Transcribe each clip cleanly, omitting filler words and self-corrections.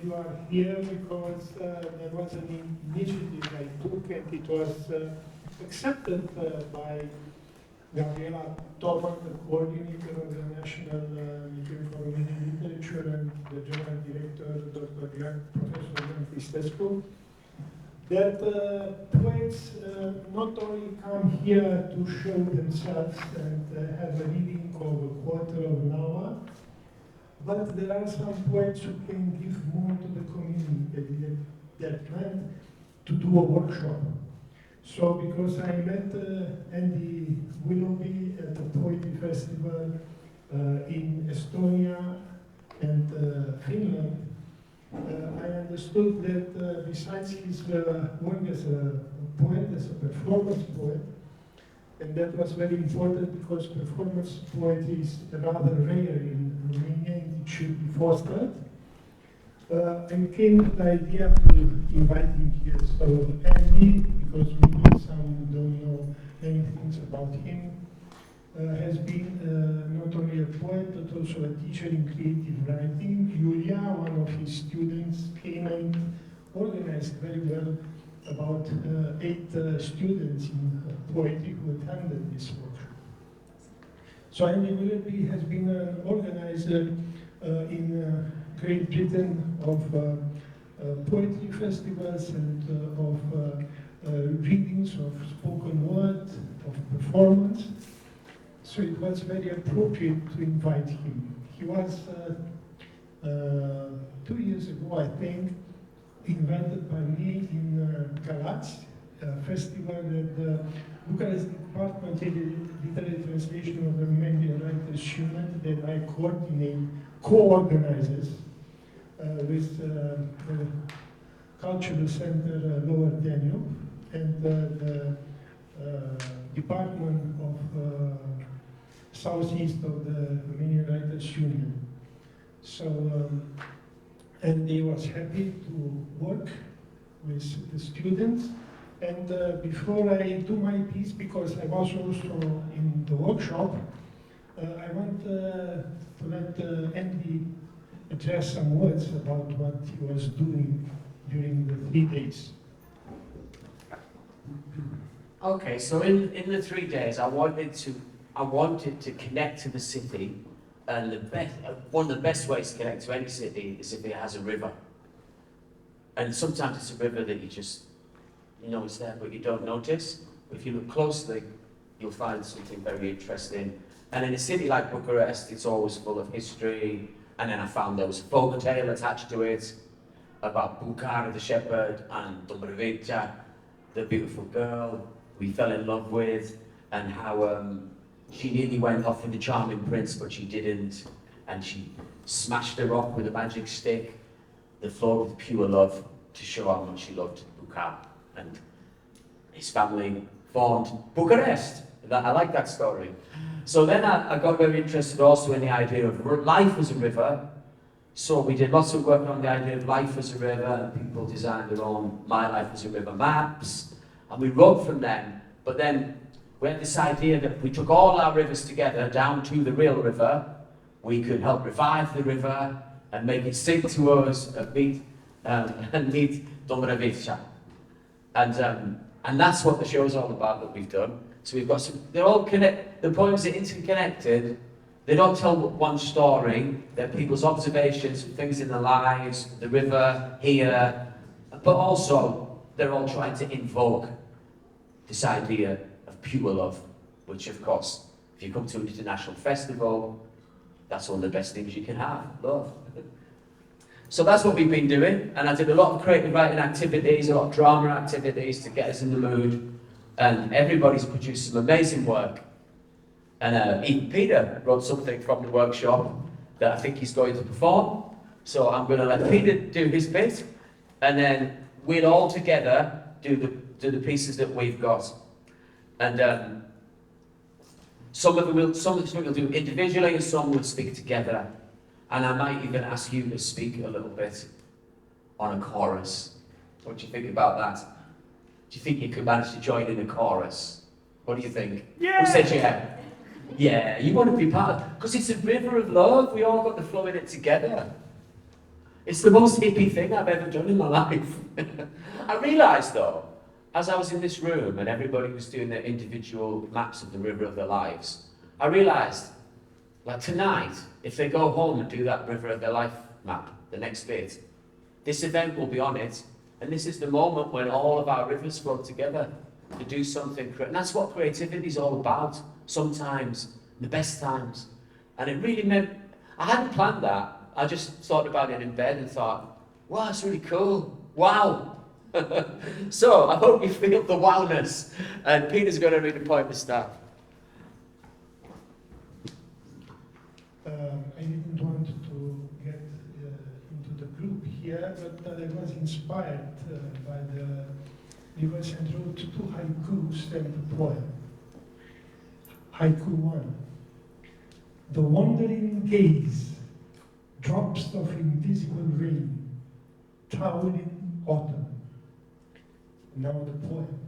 you are here because there was an initiative I took and it was accepted by Gabriela Toman, the coordinator of the National Museum for Romanian Literature, and the General Director, Dr. Professor Ion Cristescu, that poets not only come here to show themselves and have a reading of a quarter of an hour, but there are some poets who can give more to the community. They're planned to do a workshop. So because I met Andy Willloughby at the Poetry Festival in Estonia and Finland, I understood that besides his work as a poet, as a performance poet, and that was very important because performance poetry is rather rare in Romania and it should be fostered. I came with the idea to invite him here. So Andy, because maybe some don't know anything about him, has been not only a poet but also a teacher in creative writing. Julia, one of his students, came and organized very well about 8 students in poetry who attended this workshop. So Andy Willloughby has been an organizer in Great Britain of poetry festivals and of readings of spoken word, of performance. So it was very appropriate to invite him. He was 2 years ago, I think, invited by me in Galați, a festival that the Bucharest Department of Literary Translation of the Romanian Writers Union that I co-organizes with the Cultural Center Lower Danube and the Department of Southeast of the Romanian Writers Union. So, and they was happy to work with the students. And before I do my piece, because I was also in the workshop, I want to let Andy address some words about what he was doing during the 3 days. Okay, so in the 3 days, I wanted to connect to the city, and one of the best ways to connect to any city is if it has a river. And sometimes it's a river that you know it's there, but you don't notice. But if you look closely, you'll find something very interesting. And in a city like Bucharest, it's always full of history. And then I found there was a folk tale attached to it about Bucar the shepherd and Dobrovița, the beautiful girl we fell in love with, and how she nearly went off with the charming prince, but she didn't, and she smashed a rock with a magic stick, the floor with pure love, to show how much she loved Bucar. And his family formed Bucharest. I like that story. So then I got very interested also in the idea of life as a river. So we did lots of work on the idea of life as a river, and people designed their own My Life as a River maps, and we wrote from them. But then we had this idea that if we took all our rivers together down to the real river, we could help revive the river and make it sing to us and meet Dobrovița. And that's what the show's all about that we've done. So we've got they're all the poems are interconnected. They don't tell one story. They're people's observations of things in their lives, the river, here, but also they're all trying to invoke this idea of pure love, which of course, if you come to an international festival, that's one of the best things you can have, love. So that's what we've been doing, and I did a lot of creative writing activities, a lot of drama activities to get us in the mood, and everybody's produced some amazing work. And even Peter wrote something from the workshop that I think he's going to perform. So I'm going to let Peter do his bit, and then we'll all together do the pieces that we've got. And some of them we'll do individually, and some will speak together. And I might even ask you to speak a little bit on a chorus. What do you think about that? Do you think you could manage to join in a chorus? What do you think? Yeah! Who said yeah? Yeah, you want to be part of it. Because it's a river of love. We all got to flow in it together. It's the most hippie thing I've ever done in my life. I realised though, as I was in this room and everybody was doing their individual maps of the river of their lives, I realised, like tonight, if they go home and do that river of their life map, the next bit, this event will be on it, and this is the moment when all of our rivers flow together to do something. And that's what creativity is all about, sometimes, the best times. And it really meant, I hadn't planned that. I just thought about it in bed and thought, wow, that's really cool. Wow. So I hope you feel the wowness. And Peter's going to read a poem to start. I didn't want to get into the group here, but I was inspired by the rivers and wrote 2 haikus and a poem. Haiku 1. The wandering gaze, drops of invisible rain, towering autumn. Now the poem.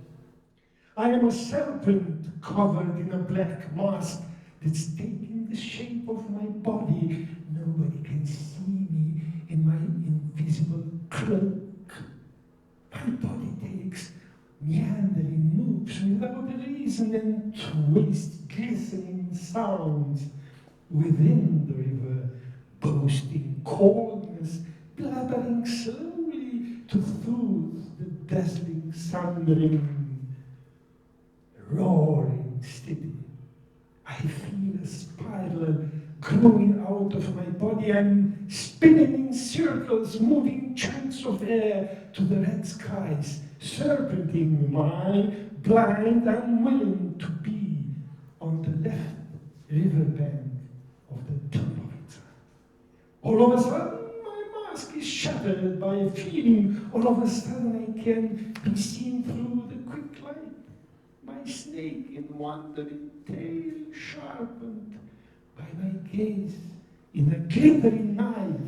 I am a serpent covered in a black mask that's taking the shape of my body. Nobody can see me in my invisible cloak. My body takes meandering moves without a reason and twists glistening sounds within the river, boasting coldness, blabbering slowly to soothe the dazzling thundering, roaring city. I feel a spiral growing out of my body. I'm spinning in circles, moving chunks of air to the red skies, serpenting my blind, unwilling to be on the left riverbank of the Tumbleweed. All of a sudden, my mask is shattered by a feeling. All of a sudden, I can be seen through the quick light. My snake in wandering tail sharpened by my gaze in a glittering knife.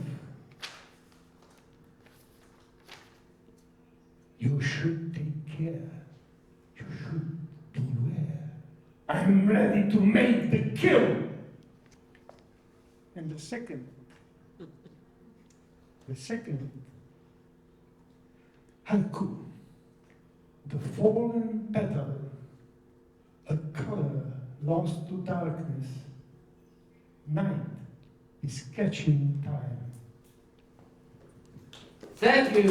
You should take care. You should beware. I'm ready to make the kill. And the second haiku, the fallen petal, a color lost to darkness. Night is catching time. Thank you.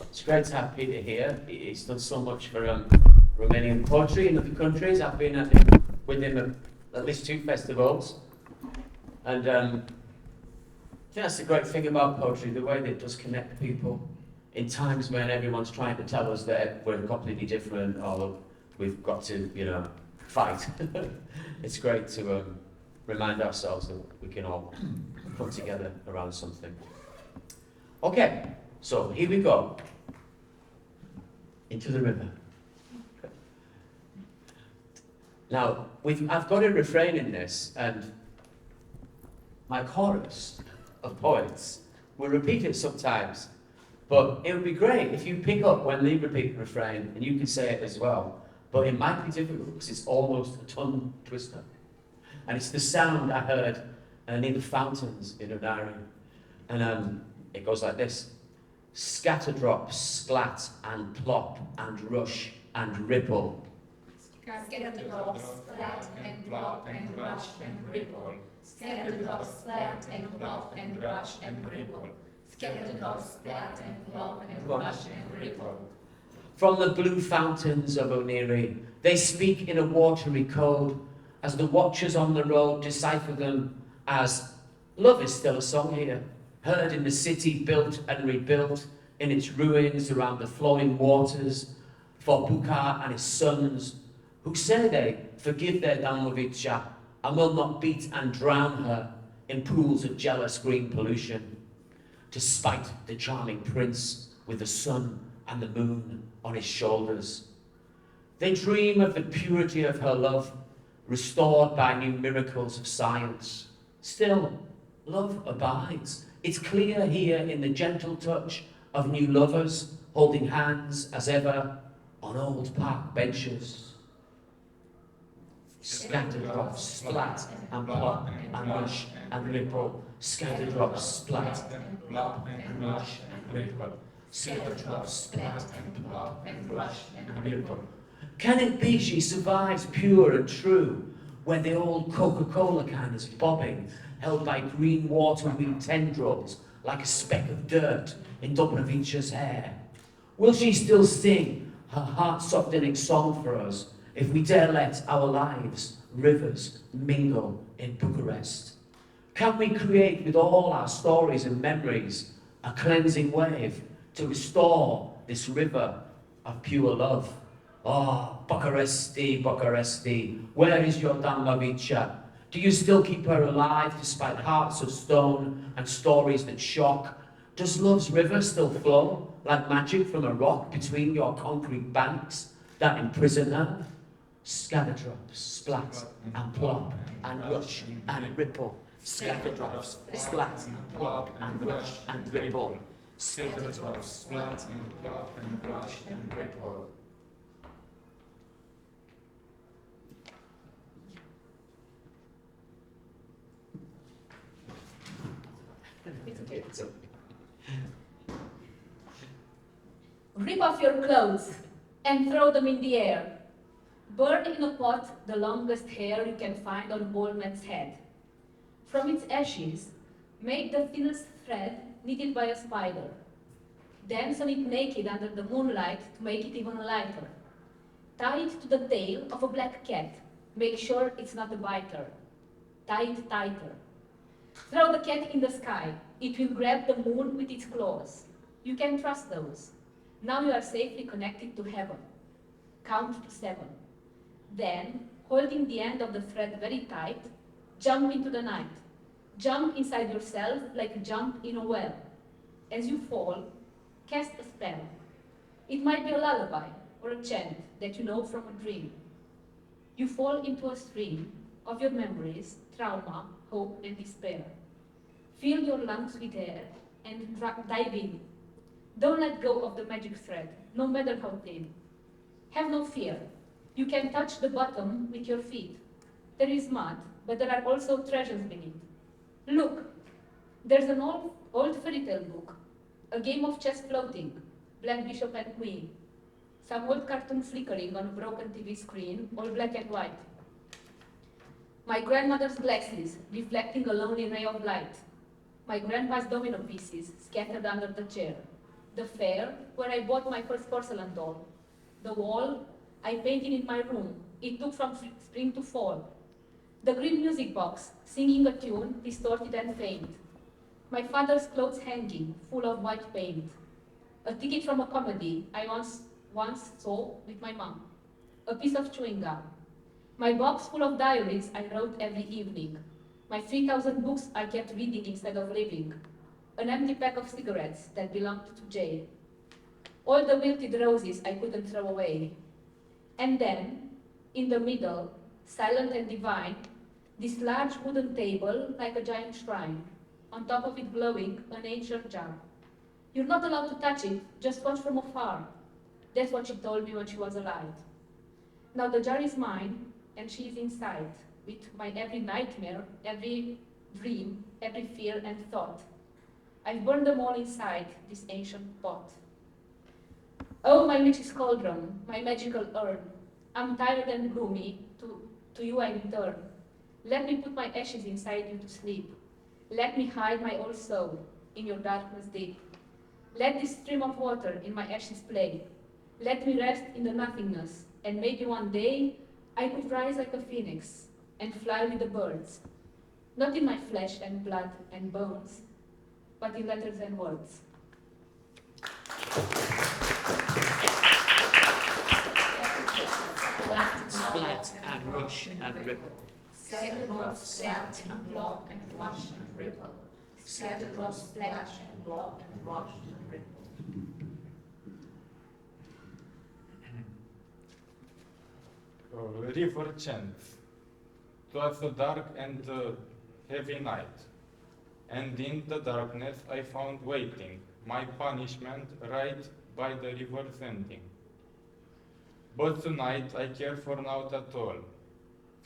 It's great to have Peter here. He's done so much for Romanian poetry in other countries. I've been with him at least 2 festivals. And I think that's the great thing about poetry, the way that it does connect people in times when everyone's trying to tell us that we're completely different or we've got to, fight. It's great to remind ourselves that we can all come together around something. Okay, so here we go. Into the river. Now, I've got a refrain in this, and my chorus of poets will repeat it sometimes, but it would be great if you pick up when they repeat the refrain and you can say it as well. But it might be difficult because it's almost a tongue twister. And it's the sound I heard near the fountains in Unari. And it goes like this. Scatter drops, splat and plop and rush and ripple. Scatter drops, splat and plop and rush and ripple. Scatter drops, splat and plop and rush and ripple. Scatter drops, splat and plop and rush and ripple. From the blue fountains of Oniri, they speak in a watery code, as the watchers on the road decipher them as love is still a song here, heard in the city built and rebuilt, in its ruins around the flowing waters, for Bukar and his sons, who say they forgive their Damovica and will not beat and drown her in pools of jealous green pollution, despite the charming prince with the sun and the moon on his shoulders. They dream of the purity of her love, restored by new miracles of science. Still, love abides. It's clear here in the gentle touch of new lovers holding hands as ever on old park benches. Scatter drops splat and plop and rush and ripple. Scatter drops splat and plop and rush and ripple. Scatter drops splat and plop and rush and ripple. Can it be she survives pure and true, where the old Coca-Cola can is bobbing, held by green waterweed tendrils, like a speck of dirt in Dobrovich's hair? Will she still sing her heart-softening song for us, if we dare let our lives, rivers, mingle in Bucharest? Can we create with all our stories and memories a cleansing wave to restore this river of pure love? Oh, București, București, where is your Dobrovicha? Do you still keep her alive despite hearts of stone and stories that shock? Does love's river still flow like magic from a rock between your concrete banks that imprison her? Scatter drops, splat and plop and rush and ripple. Scatter drops, splat and plop and rush and ripple. Scatter drops, splat and plop and rush and ripple. It's okay. Rip off your clothes and throw them in the air. Burn in a pot the longest hair you can find on a bald man's head. From its ashes, make the thinnest thread knitted by a spider. Dance on it naked under the moonlight to make it even lighter. Tie it to the tail of a black cat. Make sure it's not a biter. Tie it tighter. Throw the cat in the sky. It will grab the moon with its claws. You can trust those. Now you are safely connected to heaven. Count to 7. Then, holding the end of the thread very tight, jump into the night. Jump inside yourself like a jump in a well. As you fall, cast a spell. It might be a lullaby or a chant that you know from a dream. You fall into a stream of your memories, trauma, hope, and despair. Fill your lungs with air and dive in. Don't let go of the magic thread, no matter how thin. Have no fear. You can touch the bottom with your feet. There is mud, but there are also treasures beneath. Look, there's an old fairy tale book, a game of chess floating, black bishop and queen, some old cartoon flickering on a broken TV screen, all black and white. My grandmother's glasses, reflecting a lonely ray of light. My grandpa's domino pieces, scattered under the chair. The fair, where I bought my first porcelain doll. The wall, I painted in my room. It took from spring to fall. The green music box, singing a tune, distorted and faint. My father's clothes hanging, full of white paint. A ticket from a comedy I once saw with my mom. A piece of chewing gum. My box full of diaries I wrote every evening. My 3,000 books I kept reading instead of living. An empty pack of cigarettes that belonged to Jay. All the wilted roses I couldn't throw away. And then, in the middle, silent and divine, this large wooden table like a giant shrine, on top of it glowing an ancient jar. You're not allowed to touch it, just watch from afar. That's what she told me when she was alive. Now the jar is mine, and she is inside, with my every nightmare, every dream, every fear and thought. I've burned them all inside this ancient pot. Oh, my witch's cauldron, my magical urn, I'm tired and gloomy, to you I return. Let me put my ashes inside you to sleep. Let me hide my old soul in your darkness deep. Let this stream of water in my ashes play. Let me rest in the nothingness, and maybe one day I could rise like a phoenix and fly with the birds. Not in my flesh and blood and bones, but in letters and words. Splat and rush and ripple. Scattered drops splat and block and rush and ripple. Scattered drops splash and block and rush and ripple. River chant. 'Twas a dark and heavy night, and in the darkness I found waiting my punishment right by the river's ending. But tonight I care for naught at all,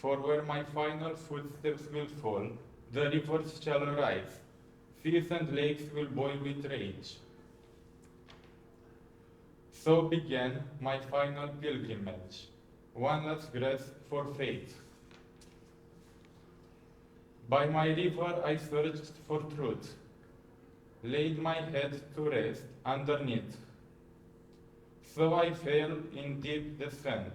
for where my final footsteps will fall, the rivers shall arise, seas and lakes will boil with rage. So began my final pilgrimage, one last grasp for faith. By my river I searched for truth, laid my head to rest underneath. So I fell in deep descent,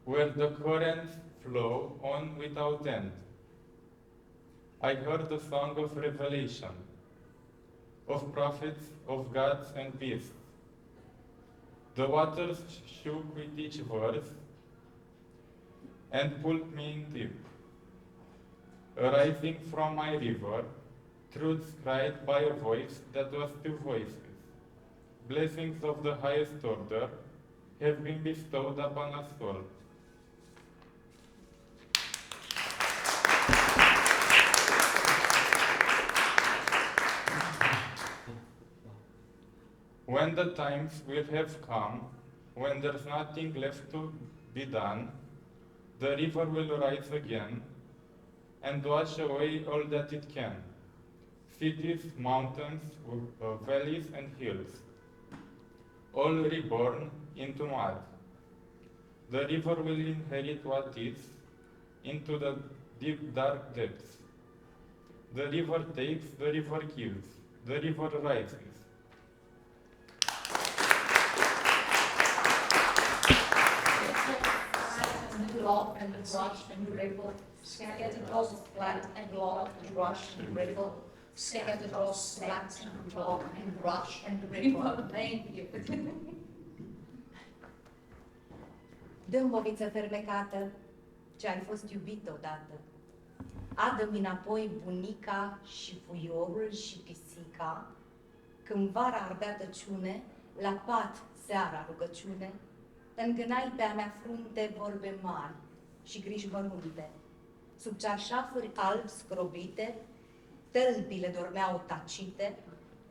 where the currents flow on without end. I heard the song of revelation, of prophets, of gods and beasts. The waters shook with each verse and pulled me in deep. Arising from my river, truths cried by a voice that was two voices. Blessings of the highest order have been bestowed upon us all. When the times will have come, when there's nothing left to be done, the river will rise again and wash away all that it can. Cities, mountains, valleys and hills, all reborn into mud. The river will inherit what is into the deep dark depths. The river takes, the river gives, the river rises. Block and rush and ripple, scattered across flat and block and rush and ripple, scattered across flat and block and rush and ripple. Thank you. Dă-mi bobiță fermecată, ce ai fost iubit odată. Adă-mi înapoi bunica și puiorul și pisica, când vara ardea tăciune, la pat seara rugăciune, îngânai pe-a mea frunte vorbe mari și griji mărunte. Sub cearșafuri albi scrobite, tălpile dormeau tacite,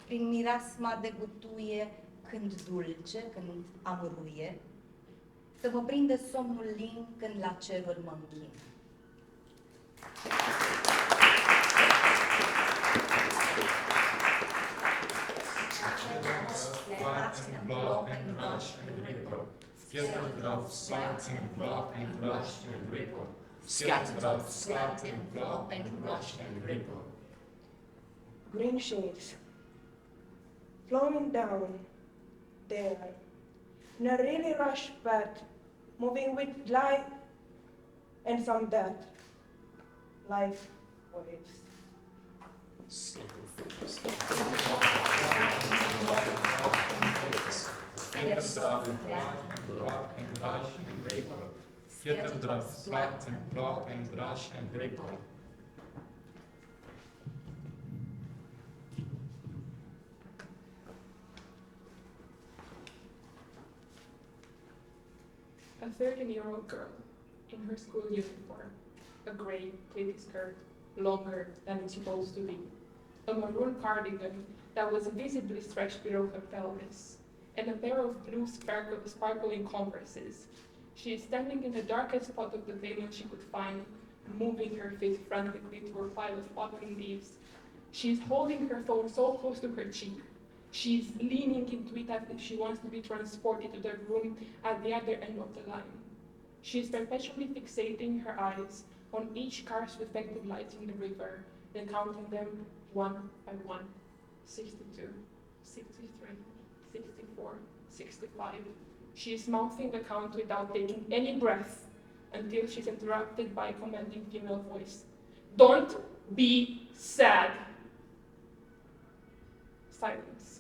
prin mirasma de gutuie, când dulce, când amâruie, să mă prindă somnul lin când la ceruri mă închin. Scattered off, slat and flop and rush and ripple. Scattered off, slat and flop and rush and ripple. Green shades flowing down there in a really rush path, moving with life and some death. Life waves. Scattered off and flop and block and rush and ripple. Scattered off, slat and flop and rush and ripple. A 13-year-old girl in her school uniform, a gray pleated skirt, longer than it's supposed to be, a maroon cardigan that was visibly stretched below her pelvis, and a pair of blue sparkling Converses. She is standing in the darkest spot of the pavement she could find, moving her face frantically to a pile of fallen leaves. She is holding her phone so close to her cheek. She is leaning into it as if she wants to be transported to the room at the other end of the line. She is perpetually fixating her eyes on each car's reflected lights in the river, then counting them one by one. 62, 63, 64, 65. She is mouthing the count without taking any breath until she's interrupted by a commanding female voice. Don't be sad. Silence.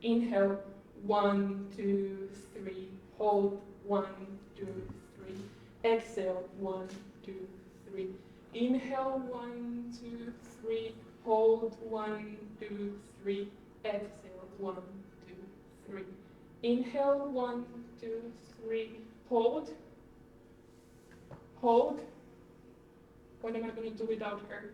Inhale, 1, 2, 3. Hold, 1, 2, 3. Exhale, 1, 2, 3. Inhale, 1, 2, 3. Hold, 1, 2, 3. Exhale, 1, 2, 3. Inhale, 1, 2, 3. Hold. Hold. What am I going to do without her?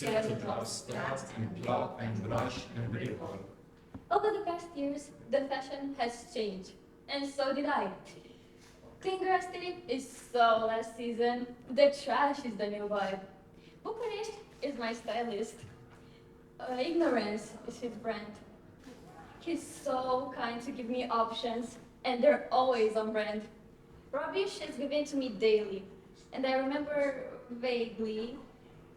Scatter drops, splat and plop and rush and ripple. Over the past years, the fashion has changed, and so did I. Clean grass tape is so last season, the trash is the new vibe. București is my stylist. Ignorance is his brand. He's so kind to give me options, and they're always on brand. Rubbish is given to me daily, and I remember vaguely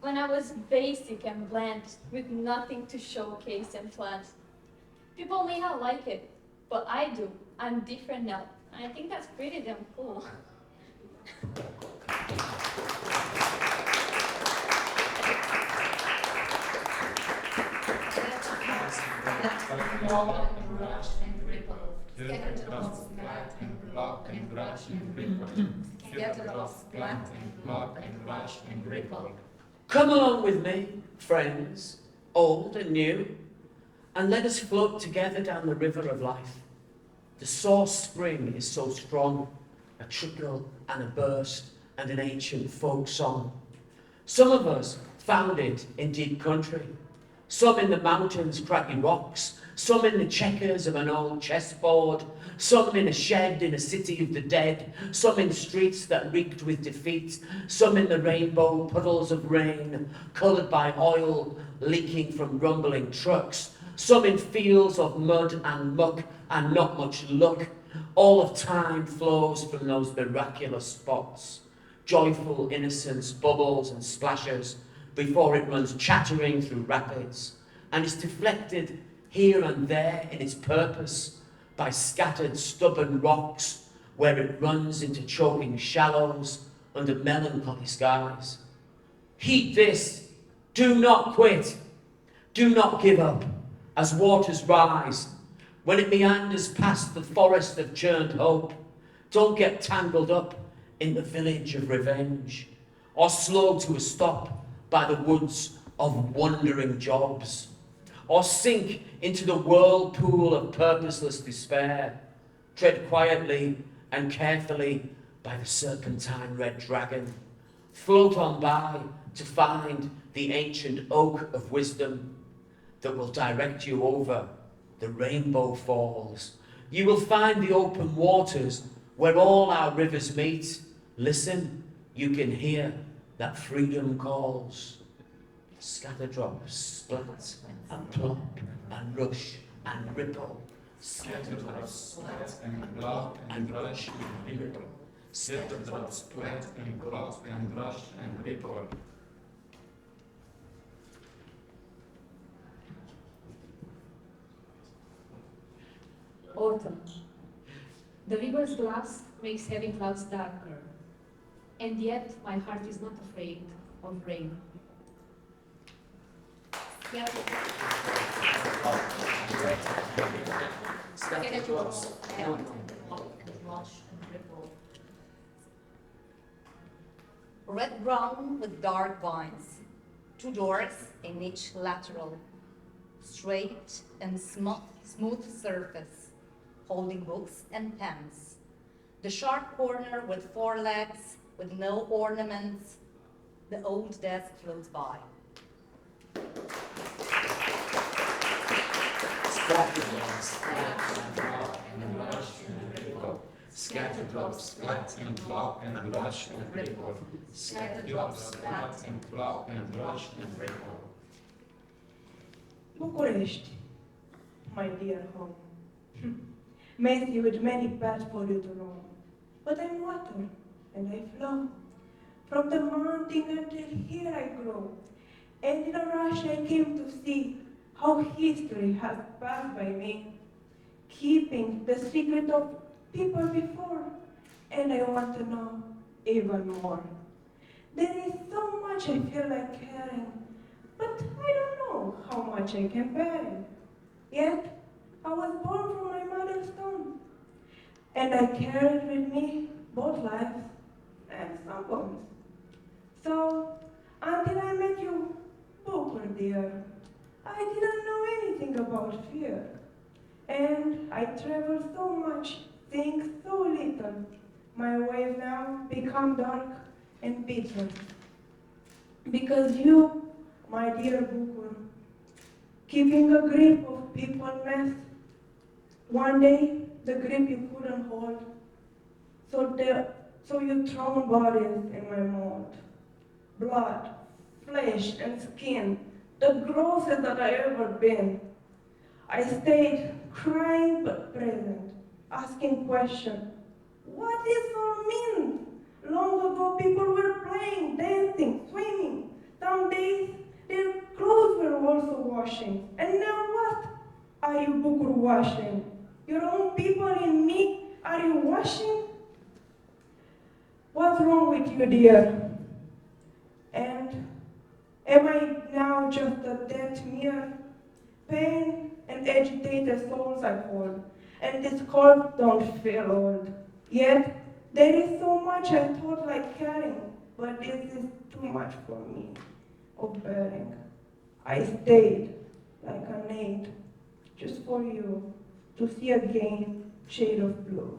when I was basic and bland with nothing to showcase and flaunt. People may not like it, but I do. I'm different now. I think that's pretty damn cool. And rush and ripple. Scatter drops, splat and plop and rush and ripple. Scatter drops, splat and plop and rush and ripple. Come along with me, friends, old and new, and let us float together down the river of life. The source spring is so strong, a trickle and a burst and an ancient folk song. Some of us found it in deep country, some in the mountains' craggy rocks, some in the checkers of an old chessboard, some in a shed in a city of the dead, some in streets that reeked with defeat, some in the rainbow puddles of rain, coloured by oil leaking from rumbling trucks, some in fields of mud and muck and not much luck. All of time flows from those miraculous spots, joyful innocence bubbles and splashes before it runs chattering through rapids and is deflected here and there in its purpose by scattered stubborn rocks where it runs into choking shallows under melancholy skies. Heed this, do not quit, do not give up as waters rise. When it meanders past the forest of churned hope, don't get tangled up in the village of revenge or slow to a stop by the woods of wandering jobs, or sink into the whirlpool of purposeless despair. Tread quietly and carefully by the serpentine red dragon. Float on by to find the ancient oak of wisdom that will direct you over the rainbow falls. You will find the open waters where all our rivers meet. Listen, you can hear that freedom calls. Scatter drops, splat and plop and rush and ripple. Scatter drops, splat and plop and rush and ripple. Scatter drops, splat and plop and rush and ripple. Autumn. The river's glass makes heavy clouds darker, and yet my heart is not afraid of rain. Scatter drops, splat and plop and rush and ripple. Red-brown with dark vines, 2 doors in each lateral, straight and smooth surface, holding books and pens. The sharp corner with 4 legs, with no ornaments. The old desk floats by. Scatter drops, splat and plop and rush and ripple. Scatter drops, splat and plop and rush and ripple. Scatter drops, splat and plop and rush and ripple. București, my dear home. Messy with many paths for you to roam. But I'm water, and I flow. From the mountain until here I grow. And in a rush I came to see how history has passed by me, keeping the secret of people before. And I want to know even more. There is so much I feel like caring, but I don't know how much I can bear. Yet, I was born from my mother's stone, and I carried with me both lives and some bones. So, until I met you, Booker dear, I didn't know anything about fear. And I traveled so much, seeing so little. My ways now become dark and bitter. Because you, my dear Bucur, keeping a grip of people mess. One day, the grip you couldn't hold, so you thrown bodies in my mold. Blood, flesh, and skin, the grossest that I ever been. I stayed crying but present, asking questions. What does all mean? Long ago, people were playing, dancing, swimming. Some days, their clothes were also washing. And now what are you, Bucur, washing? Your own people in me, are you washing? What's wrong with you, dear? And am I now just a dead mere? Pain and agitated souls I hold, and this cold don't feel old. Yet, there is so much I thought like caring, but this is too much for me of bearing. I stayed like a maid, just for you, to see again shade of blue.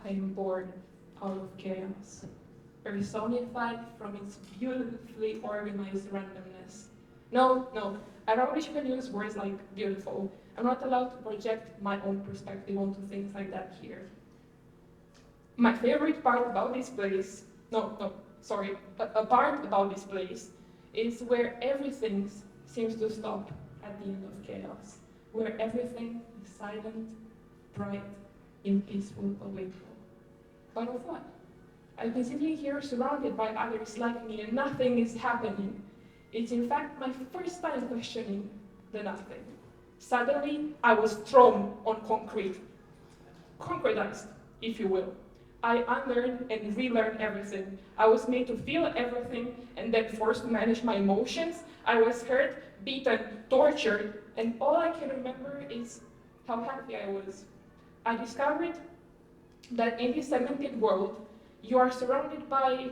I am born out of chaos, personified from its beautifully organized randomness. No, I probably shouldn't use words like beautiful. I'm not allowed to project my own perspective onto things like that here. My favorite part about this place, a part about this place is where everything seems to stop at the end of chaos, where everything is silent, bright, and peaceful awakening. But of what? I've been sitting here surrounded by others like me and nothing is happening. It's in fact my first time questioning the nothing. Suddenly, I was thrown on concretized, if you will. I unlearned and relearned everything. I was made to feel everything and then forced to manage my emotions. I was hurt, beaten, tortured, and all I can remember is how happy I was. I discovered that in this segmented world, you are surrounded by,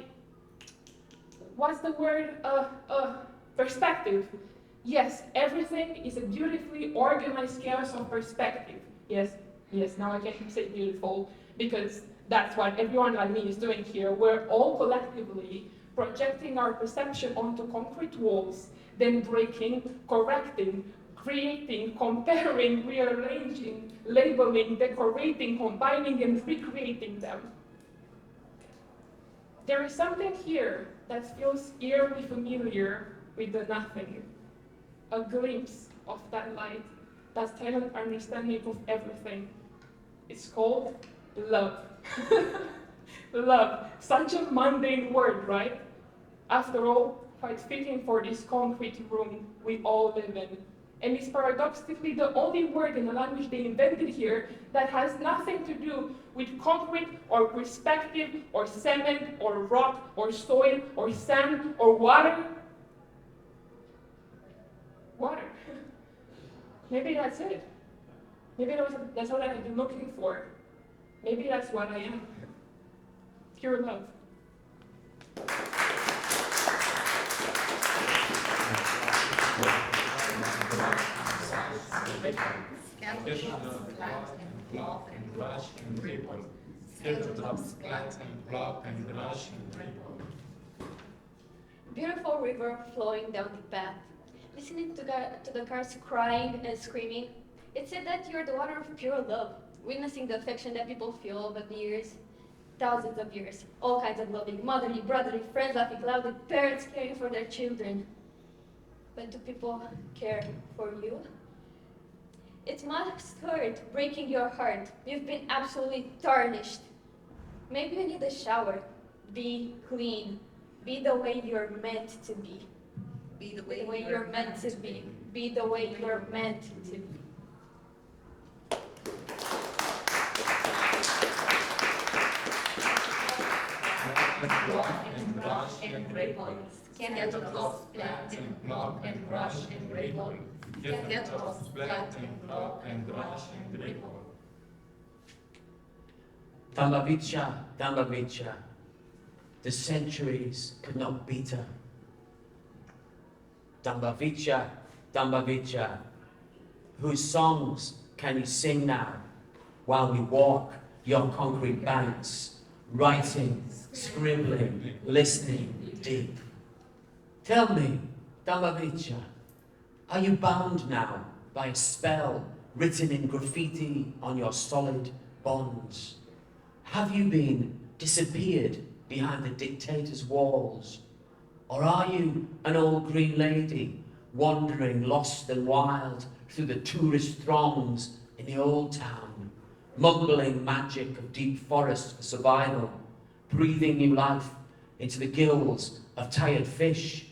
what's the word? Perspective. Yes, everything is a beautifully organized chaos of perspective. Yes, now I can say beautiful, because that's what everyone like me is doing here. We're all collectively projecting our perception onto concrete walls, then breaking, correcting, creating, comparing, rearranging, labeling, decorating, combining, and recreating them. There is something here that feels eerily familiar with the nothing. A glimpse of that light, that silent understanding of everything. It's called love. Love, such a mundane word, right? After all, quite fitting for this concrete room we all live in. And it's paradoxically the only word in the language they invented here that has nothing to do with concrete or perspective or cement or rock or soil or sand or water. Water. Maybe that's it. Maybe that's what I've been looking for. Maybe that's what I am. Pure love. Beautiful river flowing down the path. Listening to the cars crying and screaming, it said that you're the water of pure love, witnessing the affection that people feel over the years, thousands of years, all kinds of loving, motherly, brotherly, friends laughing loudly, parents caring for their children. But do people care for you? It must hurt, breaking your heart. You've been absolutely tarnished. Maybe you need a shower. Be clean. Be the way you're meant to be. Be the way you're meant to be. Be the way you're meant to be. And brush and ripple, scattered across flat and block and brush and ripple, scattered across flat and block and brush and ripple. Dalavicha, the centuries could not beat her. Dambavicha, Dambavicha, whose songs can you sing now while we walk your concrete banks, writing, scribbling, listening deep? Tell me, Dambavicha, are you bound now by a spell written in graffiti on your solid bonds? Have you been disappeared behind the dictator's walls? Or are you an old green lady wandering lost and wild through the tourist throngs in the old town, mumbling magic of deep forest for survival, breathing new life into the gills of tired fish?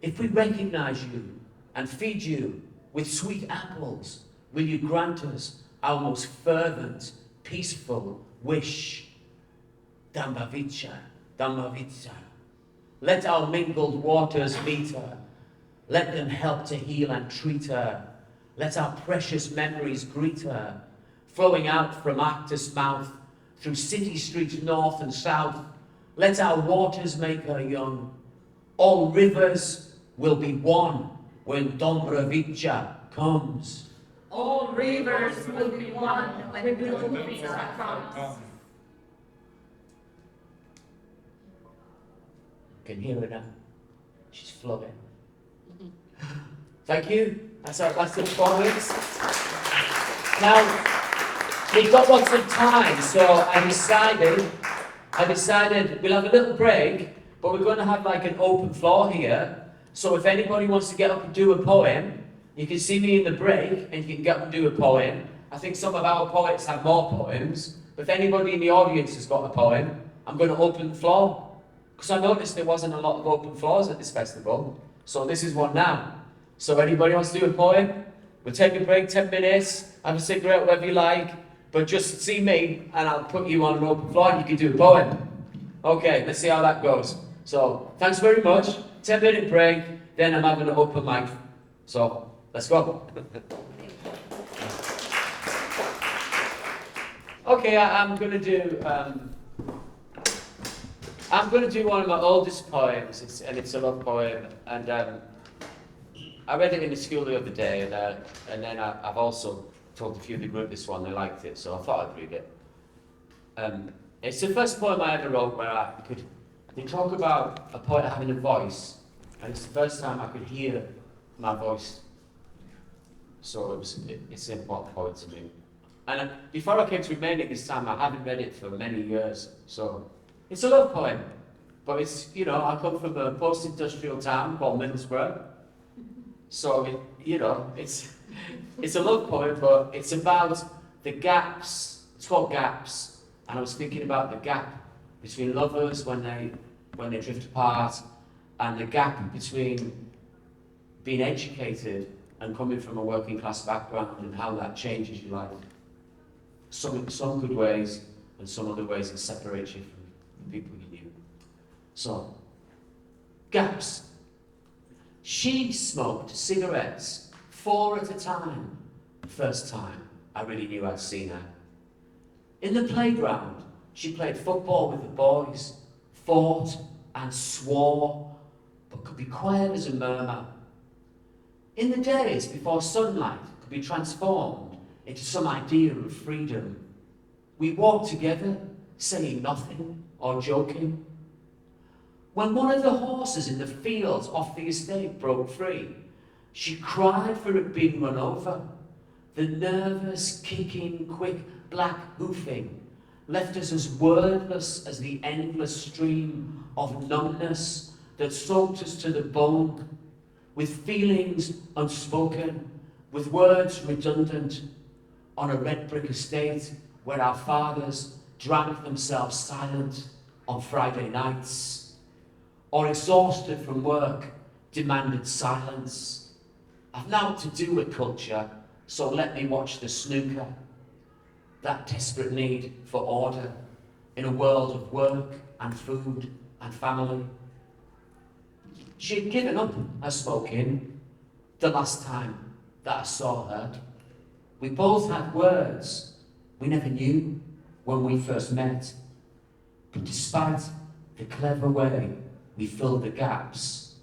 If we recognize you and feed you with sweet apples, will you grant us our most fervent, peaceful wish? Dambavicha, Dambavicha. Let our mingled waters meet her. Let them help to heal and treat her. Let our precious memories greet her, flowing out from Actus mouth, through city streets north and south. Let our waters make her young. All rivers will be one when Dambavicha comes. All rivers will be one when Dambavicha comes. Can hear her now. She's flowing. Thank you. That's the performance. Now, we've got lots of time, so I decided we'll have a little break, but we're going to have like an open floor here. So if anybody wants to get up and do a poem, you can see me in the break and you can get up and do a poem. I think some of our poets have more poems, but if anybody in the audience has got a poem, I'm going to open the floor. Because I noticed there wasn't a lot of open floors at this festival, so this is one now. So anybody wants to do a poem? We'll take a break, 10 minutes, have a cigarette, whatever you like, but just see me and I'll put you on an open floor and you can do a poem. Okay, let's see how that goes. So, thanks very much. 10-minute break, then I'm having an open mic. So, let's go. Okay, I'm going to do one of my oldest poems, it's a love poem, and I read it in the school the other day, and then I've also told a few of the group this one, they liked it, so I thought I'd read it. It's the first poem I ever wrote where they talk about a poet having a voice, and it's the first time I could hear my voice. So it's an important poem to me. And before I came to read it this time, I haven't read it for many years, so it's a love poem. But it's, I come from a post-industrial town called Middlesbrough. So, it's a love poem, but it's about the gaps. It's called Gaps. And I was thinking about the gap between lovers when they drift apart, and the gap between being educated and coming from a working class background and how that changes your life. Some good ways, and some other ways it separates you from the people you knew. So, gaps. She smoked cigarettes 4 at a time. First time I really knew I'd seen her. In the playground, she played football with the boys, fought and swore, but could be quiet as a murmur. In the days before sunlight could be transformed into some idea of freedom, we walked together, saying nothing or joking. When one of the horses in the fields off the estate broke free, she cried for it being run over. The nervous, kicking, quick, black hoofing left us as wordless as the endless stream of numbness that soaked us to the bone, with feelings unspoken, with words redundant, on a red brick estate where our fathers drank themselves silent on Friday nights, or exhausted from work, demanded silence. I've naught to do with culture, so let me watch the snooker. That desperate need for order in a world of work and food and family. She had given up her smoking the last time that I saw her. We both had words we never knew when we first met. But despite the clever way we filled the gaps,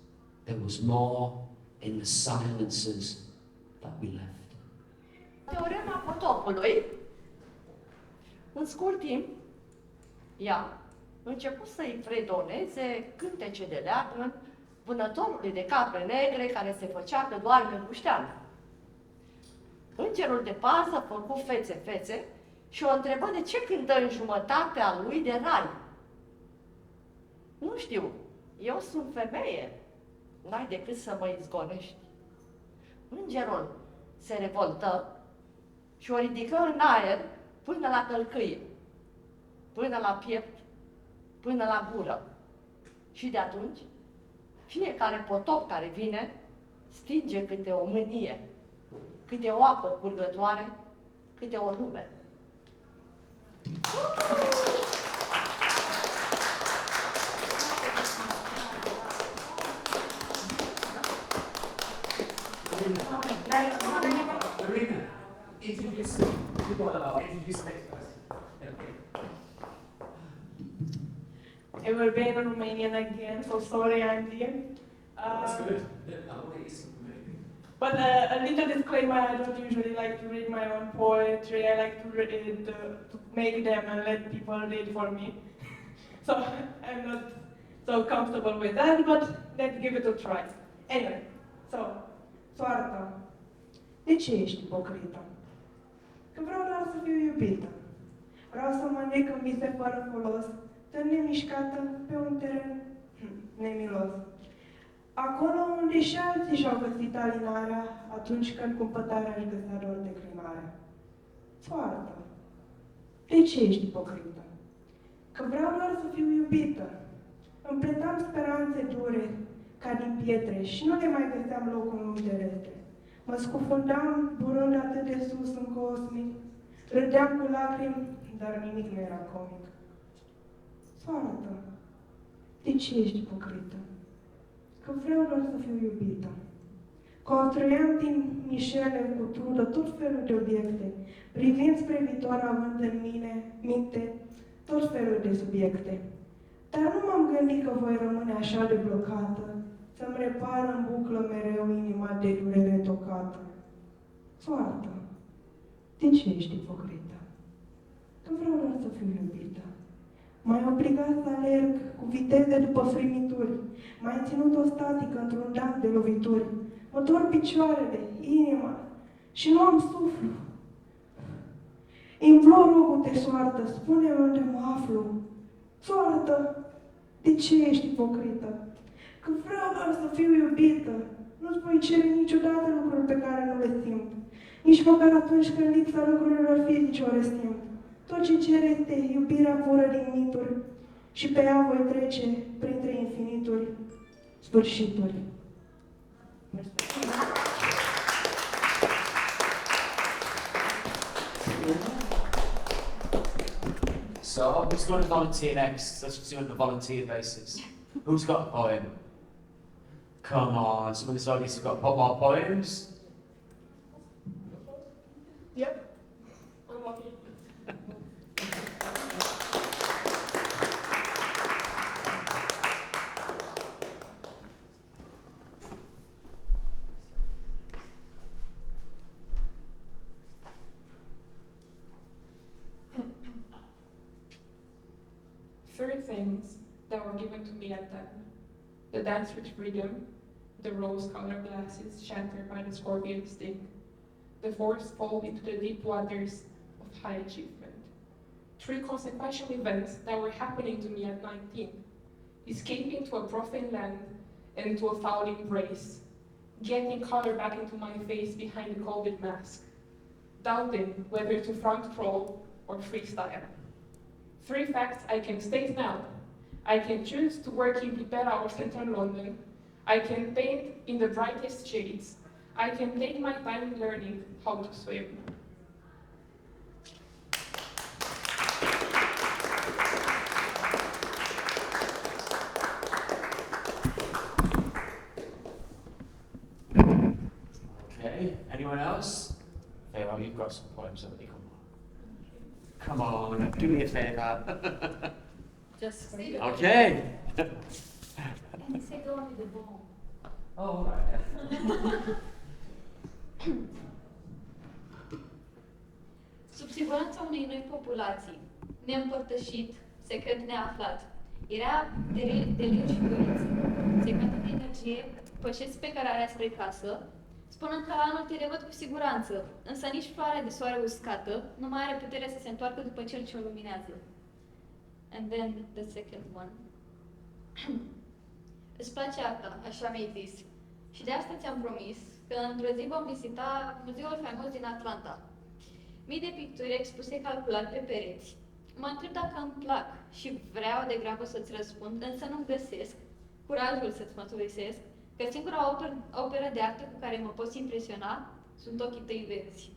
there was more in the silences that we left. Teorema potopului, în scurt timp, ea început să-i fredoneze cântece de leagăn vânătorului de capre negre care se făcea că doarme bușteană. Îngerul de pază făcu fețe și o întrebă de ce cântă în jumătatea lui de rai. Nu știu, eu sunt femeie, n-ai decât să mă izgonești. Îngerul se revoltă și o ridică în aer până la tălcâie, până la piept, până la gură. Și de atunci, fiecare potop care vine stinge câte o mânie, câte o apă curgătoare, câte o lume. It will be in Romanian again, so sorry, Andy. That's good. But a little disclaimer, I don't usually like to read my own poetry. I like to make them and let people read for me. So I'm not so comfortable with that, but let's give it a try. Anyway, so, soarta. De ce ești ipocrită? Că vreau doar să fiu iubită. Vreau să mă nec în vise fără folos, stând nemișcată pe un teren nemilos. Acolo unde și alții și-au găsit alinarea, atunci când cumpătarea își găsea doar declinarea. Soartă. De ce ești ipocrită? Că vreau doar să fiu iubită. Îmi pletam speranțe dure, ca din pietre, și nu le mai găseam loc în lumii terestre. Mă scufundam, burând atât de sus în cosmic, râdeam cu lacrimi, dar nimic nu era comic. Soartă. De ce ești ipocrită? Că vreau doar să fiu iubită. Construiam din nișele cu trudă tot felul de obiecte, privind spre viitor, având în minte tot felul de subiecte. Dar nu m-am gândit că voi rămâne așa de blocată, să-mi repar în buclă mereu inima de durere tocată. Soartă, de ce ești ipocrită? Că vreau doar să fiu iubită. M-ai obligat să alerg cu viteze după frimituri. M-ai ținut o statică într-un dan de lovituri. Mă dor picioarele, inima și nu am suflu. Implor rogul de soartă, spune-mi unde mă aflu. Soartă, de ce ești ipocrită? Că vreau doar să fiu iubită. Nu-ți voi cere niciodată lucruri pe care nu le simt. Nici măcar atunci când lipsa lucrurilor fizice o resimt. Tot ce cer este iubirea pură din mituri și pe ea voi trece printre infinituri sfârșituri. So, who's going to volunteer next? Let's do it on a volunteer basis. Who's got a poem? Come on, some of this audience have got more poems. Yep. Three things that were given to me at then. The dance with freedom, the rose-colored glasses shattered by the scorpion sting, the forced fall into the deep waters of high achievement. Three consequential events that were happening to me at 19. Escaping to a profane land and to a foul embrace. Getting color back into my face behind the COVID mask. Doubting whether to front crawl or freestyle. Three facts I can state now. I can choose to work in Opera or Central London. I can paint in the brightest shades. I can take my time learning how to swim. Okay, anyone else? Hey, well, you've got some poems, haven't you? Come on, do me a favour. Just Okay. And say go on with the ball. Oh, right. Sub siguranța unei noi populații, neîmpărtășit, secret neaflat, era delir și dorință. Secretă de energie, pășesc pe cărarea spre casă, spunând că anul te revăd cu siguranță, însă nici floarea de soare uscată nu mai are puterea să se întoarcă după cel ce o luminează. And then the second one. Îți place arta, așa mi-ai zis. Și de asta ți-am promis că într-o zi vom vizita Muzeul faimos din Atlanta. Mii de picturi expuse calculat pe pereți. Mă întreb dacă îmi plac și vreau degrabă să-ți răspund, însă nu găsesc curajul să-ți mărturisesc că singura operă de artă cu care mă poți impresiona sunt ochii tăi verzi.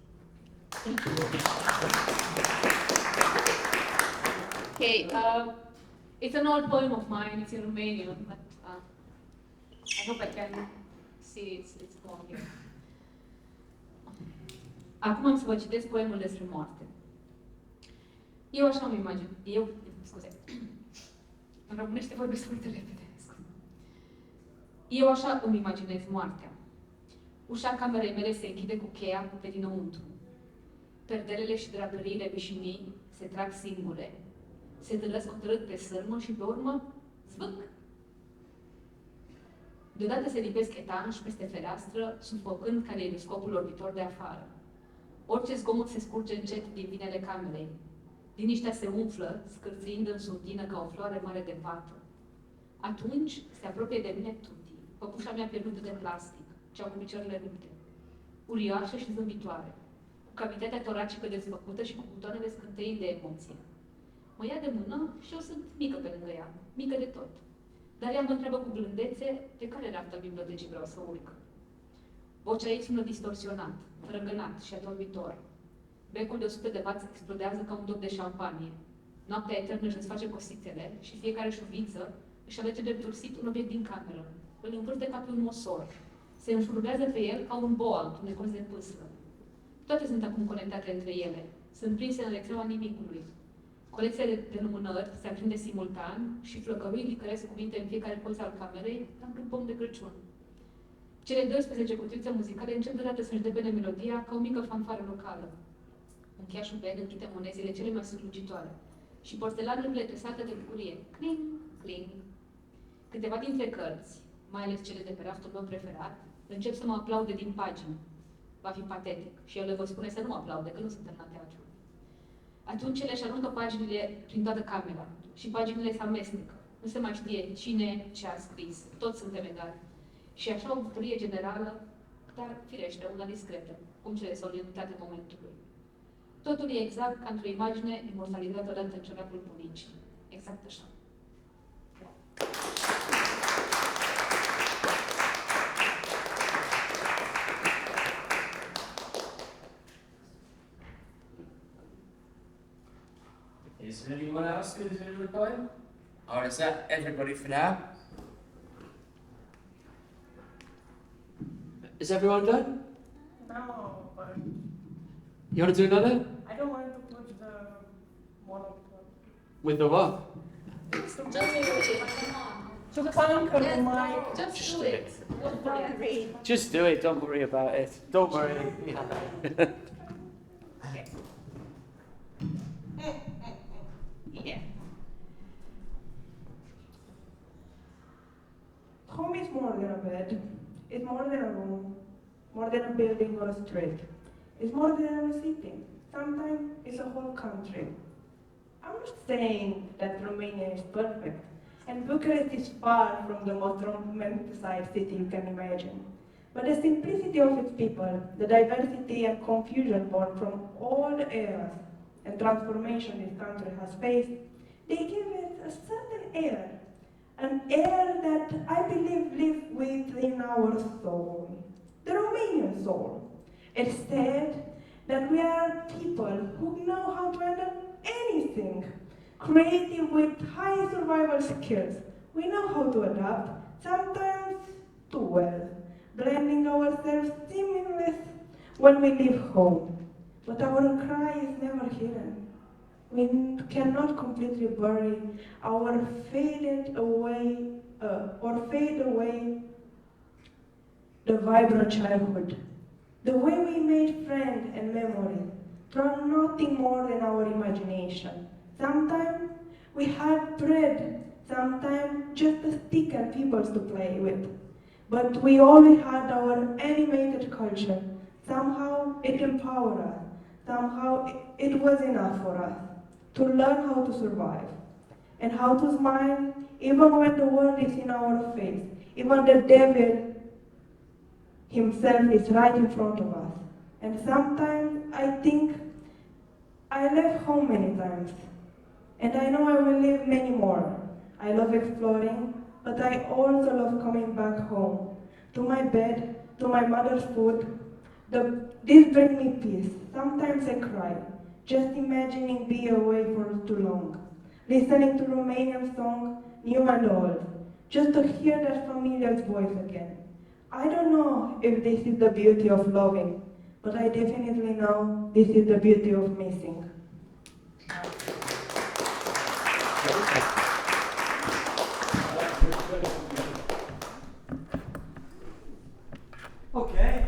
Okay, it's an old poem of mine, it's in Romanian, but I hope I can see it's going here. Acum am să vă citesc poemul despre moarte. Eu așa îmi imagine. În românește vorbesc foarte repede, scuze. Eu așa îmi imaginez moartea. Ușa camerei mele se închide cu cheia pe dinăuntru. Perdelele și draperiile vișinii se trag singure. Se târăsc hotărât pe sârmă și pe urmă zvâc. Deodată se lipesc etanși peste fereastră, sufocând caleidoscopul orbitor de afară. Orice zgomot se scurge încet din vinele camerei. Liniștea se umflă, scârțind în surdină ca o floare mare de vată. Atunci se apropie de mine Tuti, păpușa mea pierdută de plastic, cea cu picioarele rupte, uriașă și zâmbitoare, cu cavitatea toracică desfăcută și cu butoanele scânteind de emoție. Mă ia de mână și eu sunt mică pe lângă ea, mică de tot. Dar ea mă întreabă cu blândețe de care raft al bibliotecii vreau să urc. Vocea ei sună distorsionat, răgănat și adormitor. Becul de 100 de W explodează ca un dop de șampanie. Noaptea eternă își desface cosițele și fiecare șuviță își alege de tursit un obiect din cameră. Îl învârte ca pe un mosor. Se înșurubează pe el ca un boa într-un necoz de pâslă. Toate sunt acum conectate între ele. Sunt prinse în rețeaua nimicului. Colecția de lumânări se aprinde simultan și flăcăruii licăresc cuvinte în fiecare colț al camerei, ca într-un pom de Crăciun. Cele 12 cutiuțe muzicale încep deodată să-și debene melodia ca o mică fanfară locală. Încheiașul pe el închide monezile cele mai strălucitoare și porțelanele tresate de bucurie. Cling, cling. Câteva dintre cărți, mai ales cele de pe raftul meu preferat, încep să mă aplaude din pagină. Va fi patetic și el le voi spune să nu aplaude, că nu suntem la teatru. Atunci ele își aruncă paginile prin toată camera și paginile se amestecă. Nu se mai știe cine ce a scris, toți suntem egali. Și așa o bucurie generală, dar firește, una discretă, cum cele solemnitate momentului. Totul e exact ca într-o imagine imortalizată odată în ceracul bunicii. Exact așa. Is there anyone else who's in the poem? Or is that everybody for now? Is everyone done? No, but You want to do another? I don't want to put the monotone. With the what? Just do it, come on. To conquer my... Just do it. Just do it, don't worry about it. Don't worry. Yeah. Home is more than a bed. It's more than a room, more than a building or a street. It's more than a city. Sometimes it's a whole country. I'm not saying that Romania is perfect, and Bucharest is far from the most romanticized city you can imagine. But the simplicity of its people, the diversity and confusion born from all the eras and transformation this country has faced, they give it a certain air. An air that I believe lives within our soul, the Romanian soul. It's said that we are people who know how to handle anything, creative with high survival skills. We know how to adapt, sometimes too well, blending ourselves seamless when we leave home. But our cry is never hidden. We cannot completely bury our fade away the vibrant childhood. The way we made friends and memories from nothing more than our imagination. Sometimes we had bread, sometimes just a stick and pebbles to play with. But we always had our animated culture. Somehow it empowered us. Somehow it was enough for us to learn how to survive and how to smile even when the world is in our face, even the devil himself is right in front of us. And sometimes I think I left home many times, and I know I will live many more. I love exploring, but I also love coming back home, to my bed, to my mother's food. This brings me peace. Sometimes I cry, just imagining being away for too long, listening to Romanian song, new and old, just to hear that familiar voice again. I don't know if this is the beauty of loving, but I definitely know this is the beauty of missing. Okay.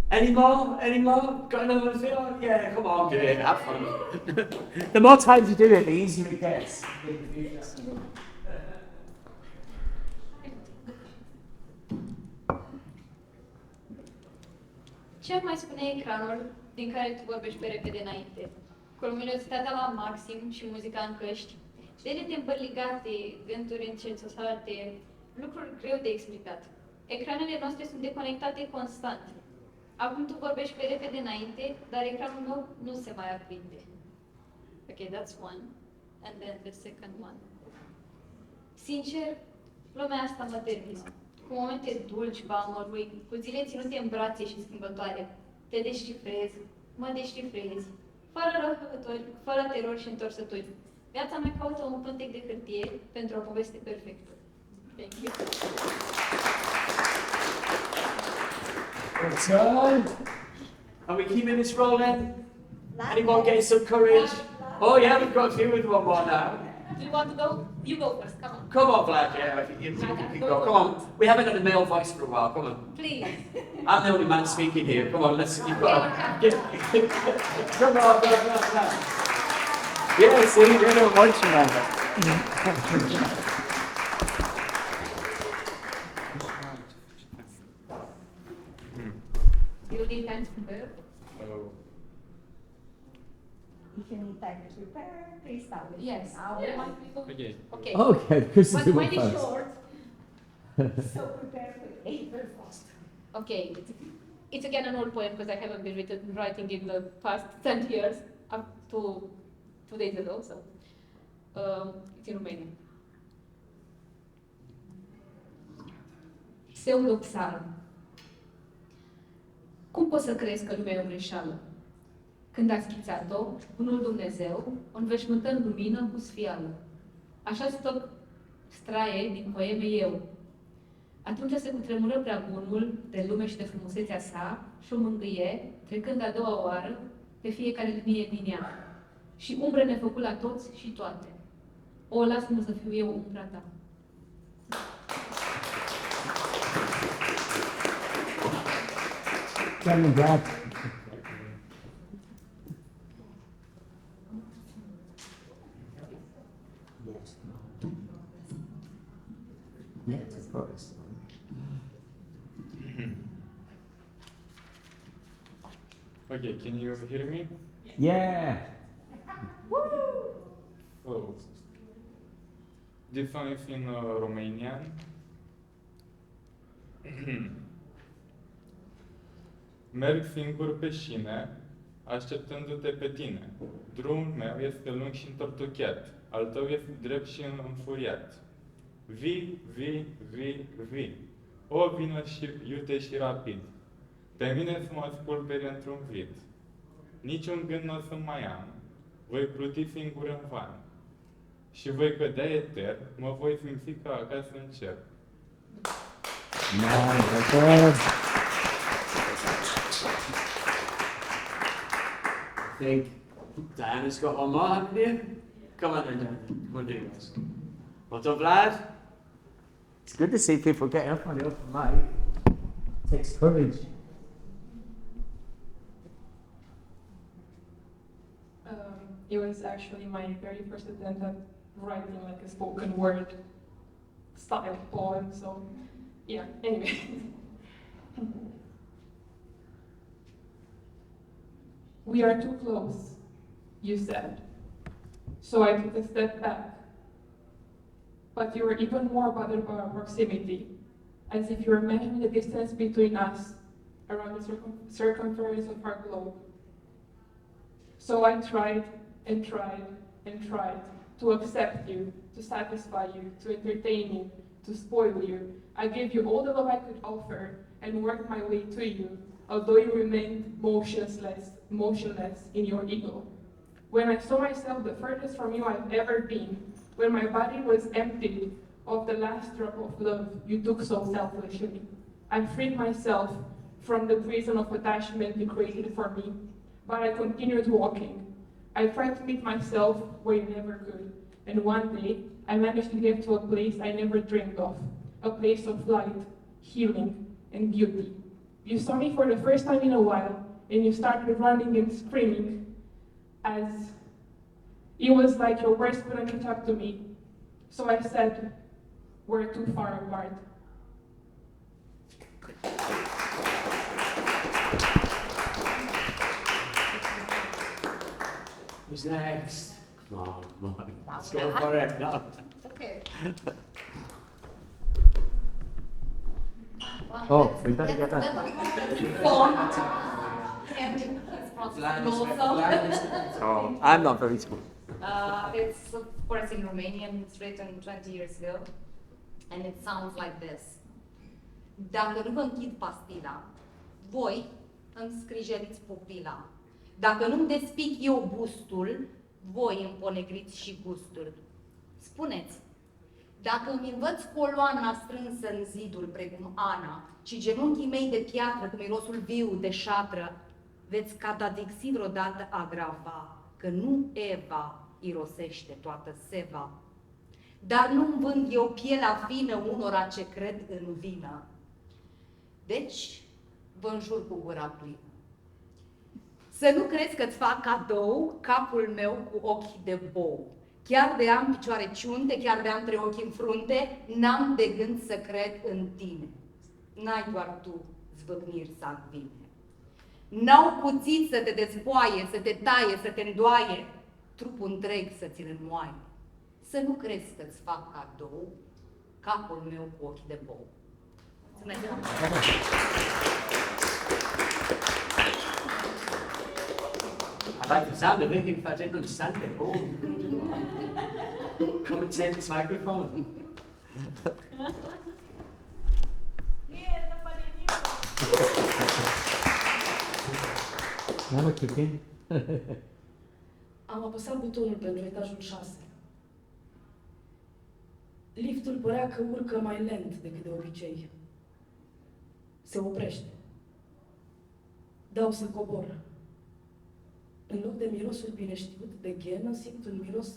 Any more? Any more? Got another thing? Yeah, come on, do it. Have fun. The more times you do it, the easier it gets. Ce mai spune ecranul din care tu vorbești pe repede înainte? Cu luminositatea la maxim și muzica în căști, dedete împărligate, gânduri încensosate, lucruri greu de explicat. Ecranele noastre sunt deconectate constant. Acum tu vorbești pe repede înainte, dar ecranul meu nu se mai aprinde. Okay, that's one. And then the second one. Sincer, lumea asta mă termină. Cu momente dulci, balmorui, cu zile ținute în brațe și schimbătoare. Te descifrezi, mă descifrezi, fără răhători, fără terori și întorsături. Viața mea caută un pântec de hârtie pentru o poveste perfectă. Thank you. Good. Are we keeping this rolling? Anyone getting some courage? Oh yeah, we've got a few with one more now. Do you want to go? You go first, come on. Come on, Vlad, yeah, you can go. Come on. We haven't had a male voice for a while, come on. Please. I'm the only man speaking here. Come on, you've got to... Come on, Vlad. Yeah, see, you don't want you, man. You need time to prepare? Oh. If you need time to prepare, please start with Yes. Okay. Okay. Okay, Chris is But doing mine is first. short. so prepare quickly. Very fast. Okay. It's again an old poem because I haven't been writing in the past 10 years, up to 2 days ago, so it's in Romanian. Pseudopsalm. Cum poți să crezi că lumea e o greșeală? Când a schițat-o, bunul Dumnezeu o înveșmântă în lumină cu sfială. Așa stoc straie din poeme eu. Atunci se cutremură prea bunul de lume și de frumusețea sa și o mângâie, trecând a doua oară pe fiecare linie din ea. Și umbre ne făcut la toți și toate. O, lasă-mă să fiu eu umbra ta. Doamne, Vlad. Yes, of course. Okay, can you hear me? Yeah. Oh. This one is in Romanian. Merg singur pe șine, așteptându-te pe tine. Drumul meu este lung și întortuchiat, al tău este drept și înfuriat. Vii, vii, vii, vii. O, vină și iute și rapid. Pe mine să mă spulbere într-un vid. Niciun gând nu o să mai am. Voi pluti singur în van. Și voi cădea etern, mă voi simți ca acasă în cer. I think Diana's got one more, haven't you? Come on then, Diana. Come on, do yours. Well done, Vlad. It's good to see people getting up on the open mic. takes courage. It was actually my very first attempt at writing like a spoken word style poem, so yeah, anyway. We are too close, you said. So I took a step back. But you were even more bothered by our proximity, as if you were measuring the distance between us around the circumference of our globe. So I tried and tried and tried to accept you, to satisfy you, to entertain you, to spoil you. I gave you all the love I could offer and worked my way to you, although you remained motionless in your ego. When I saw myself the furthest from you I've ever been, when my body was emptied of the last drop of love you took so selfishly, I freed myself from the prison of attachment you created for me, but I continued walking. I tried to meet myself where you never could, and one day I managed to get to a place I never dreamed of, a place of light, healing, and beauty. You saw me for the first time in a while, and you started running and screaming, as it was like your words couldn't catch up to me. So I said, we're too far apart. Who's next? Come on. Let's go for it. No. Okay. Oh, we better get that. Oh, I'm not very smart. It's of course in Romanian, it's written 20 years ago, and it sounds like this. Dacă nu vă închid pastila, voi îmi scrijeliți pupila. Dacă nu-mi despic eu bustul, voi îmi ponegriți și gustul. Spuneți, dacă îmi învăț coloana strânsă în ziduri precum Ana și genunchii mei de piatră cu mirosul viu de șatră, veți catadixi vreodată a grava că nu Eva irosește toată seva. Dar nu-mi vând eu pielea fină unora ce cred în vină. Deci, vă înjur cu gura plină. Să nu crezi că-ți fac cadou capul meu cu ochi de bou. Chiar de am picioare ciunte, chiar de am 3 ochi în frunte, n-am de gând să cred în tine. N-ai doar tu zvâcniri sanguine. N-au cuțit să te despoaie, să te taie, să te îndoaie, trupul întreg să ți-l înmoaie. Să nu crezi că-ți fac cadou capul meu cu ochi de bou. I like the sound of it, if I didn't understand it. Oh. Come and take this microphone. Never kick in. Am apăsat butonul pentru etajul 6. Liftul părea că urcă mai lent decât de obicei. Se oprește. Dau să cobor. În loc de mirosul bineștiut de ghenă, simt un miros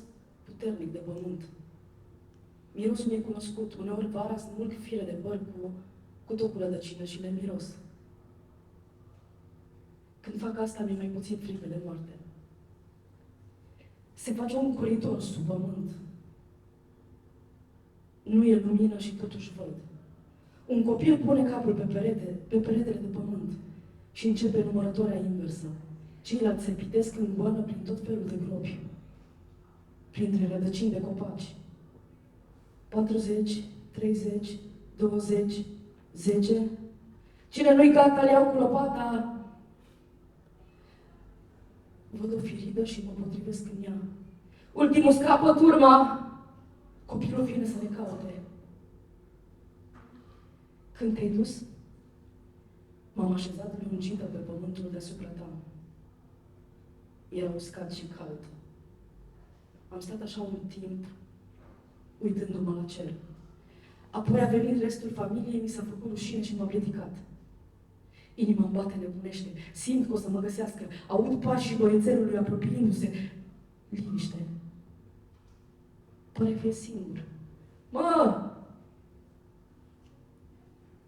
puternic de pământ. Mirosul mi-e cunoscut. Uneori vara smulg fire de păr cu tot cu rădăcină și le miros. Când fac asta, mi-e mai puțin frică de moarte. Se face un coridor sub pământ. Nu e lumină și totuși văd. Un copil pune capul pe peretele de pământ și începe numărătoarea inversă. Ceilalți se pitesc în goană prin tot felul de gropi, printre rădăcini de copaci. 40, 30, 20, 10. Cine nu-i gata, le iau cu lopata. Văd o firidă și mă potrivesc în ea. Ultimul scapă turma. Copilul vine să ne caute. Când te-ai dus, m-am așezat lungită pe pământul deasupra ta. Era uscat și cald. Am stat așa un timp, uitându-mă la cer. Apoi a venit restul familiei, mi s-a făcut rușine și m-am ridicat. Inima îmi bate nebunește, simt că o să mă găsească, aud pașii băiețelului apropiindu-se. Liniște. Pare că e singur. Mă!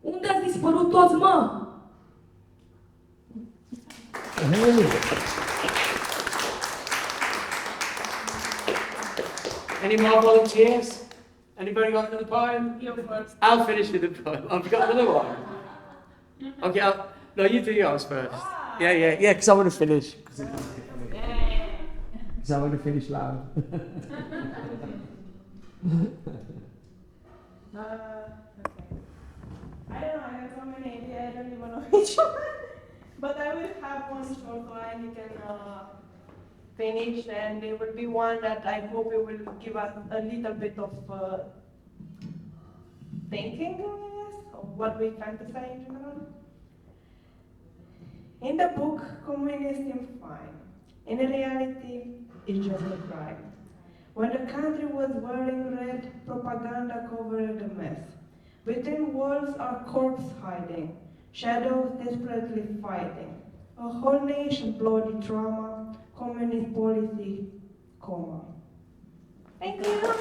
Unde ați dispărut toți, mă! Any more volunteers? Anybody got another poem? You first. I'll finish with the poem. I've got another one. Okay, no, you do yours first. Yeah, because I want to finish. Because I want to finish loud. Okay. I don't know, I have so many ideas, I don't even know which one. But I will have one short so Andy can finish, and it will be one that I hope it will give us a little bit of thinking, I guess, of what we fantasize in general. In the book, communists seem fine. In reality, it's just a crime. When the country was wearing red, propaganda covered the mess. Within walls are corpses hiding, shadows desperately fighting. A whole nation bloody trauma, communist policy, coma. Thank you.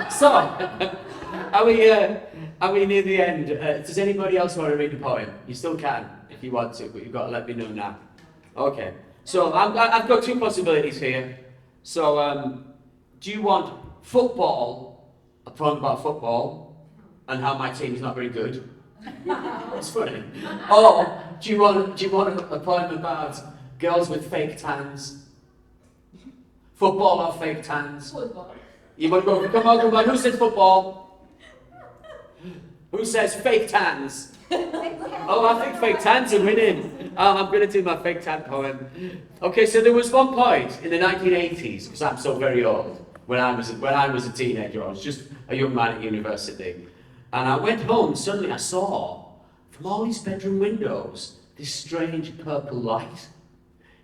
So, are we near the end? Does anybody else want to read a poem? You still can, if you want to, but you've got to let me know now. Okay. So, I've got two possibilities here. So, do you want football, a poem about football, and how my team's not very good? It's funny. Or do you want a poem about girls with fake tans? Football or fake tans? Football. You want to go, come on, who says football? Who says fake tans? Oh, I think fake tans are winning. Oh, I'm going to do my fake tan poem. Okay, so there was one point in the 1980s, because I'm so very old, when I was a teenager, I was just a young man at university, and I went home, suddenly I saw, from all these bedroom windows, this strange purple light.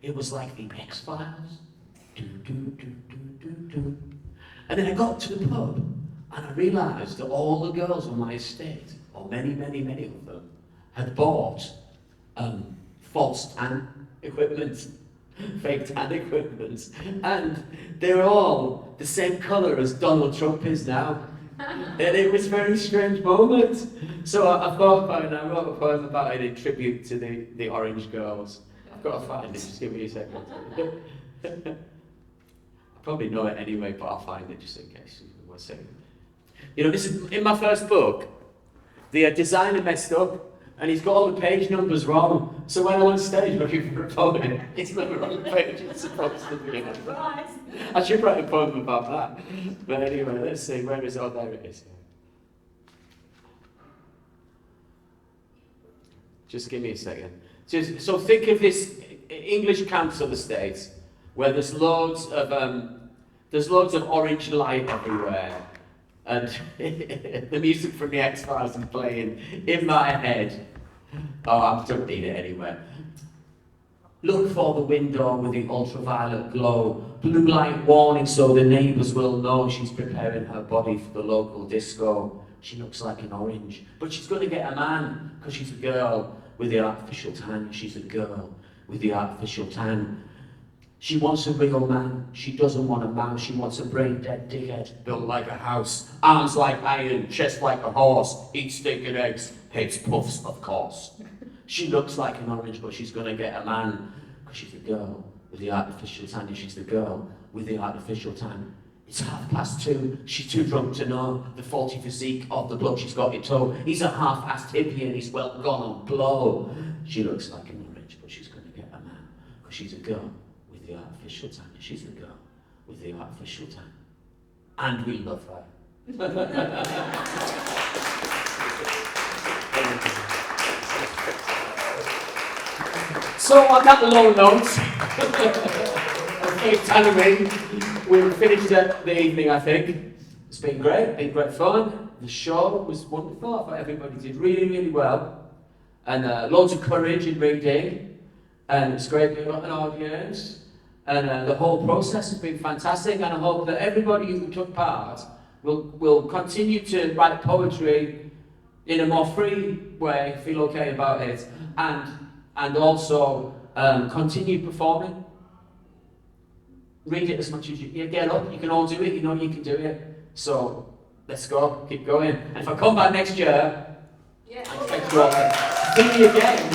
It was like the X-Files. And then I got to the pub, and I realised that all the girls on my estate, or many of them, had bought false tan equipment, fake tan equipment, and they're all the same colour as Donald Trump is now. And it was a very strange moment. So I thought about it, and I wrote a poem about it in tribute to the orange girls. I've got to find it, just give me a second. Probably know it anyway, but I'll find it just in case. One second. You know, this is in my first book. The designer messed up, and he's got all the page numbers wrong. So when I'm on stage looking for a poem, it's never on the page it's supposed to be. I should write a poem about that. But anyway, let's see. Where is it? Oh, there it is. Just give me a second. So think of this English council estate, where there's loads of orange light everywhere, and the music from the X-Files is playing in my head. Oh, I don't need it anywhere. Look for the window with the ultraviolet glow, blue light warning so the neighbours will know she's preparing her body for the local disco. She looks like an orange, but she's going to get a man, because she's a girl with the artificial tan. She's a girl with the artificial tan. She wants a real man, she doesn't want a mouse, she wants a brain-dead dickhead, built like a house, arms like iron, chest like a horse, eats steak and eggs, hates puffs, of course. She looks like an orange, but she's gonna get a man, because she's a girl with the artificial tan, and she's the girl with the artificial tan. It's 2:30, she's too drunk to know the faulty physique of the bloke she's got in tow. He's a half-assed hippie and he's well gone on blow. She looks like an orange, but she's gonna get a man, because she's a girl with the artificial tan, and she's the girl with the artificial tan. And we love her. So on that low note, of tannery, we've finished the evening, I think. It's been great fun. The show was wonderful. I thought everybody did really well. And loads of courage in reading. And it's great we've got an audience. And the whole process has been fantastic. And I hope that everybody who took part will continue to write poetry in a more free way, feel okay about it, and also continue performing. read it as much as you get up. You can all do it. You know you can do it. So let's go. Keep going. And if I come back next year, I expect you all to see me again.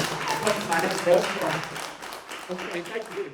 That's my next birthday. Okay, thank you.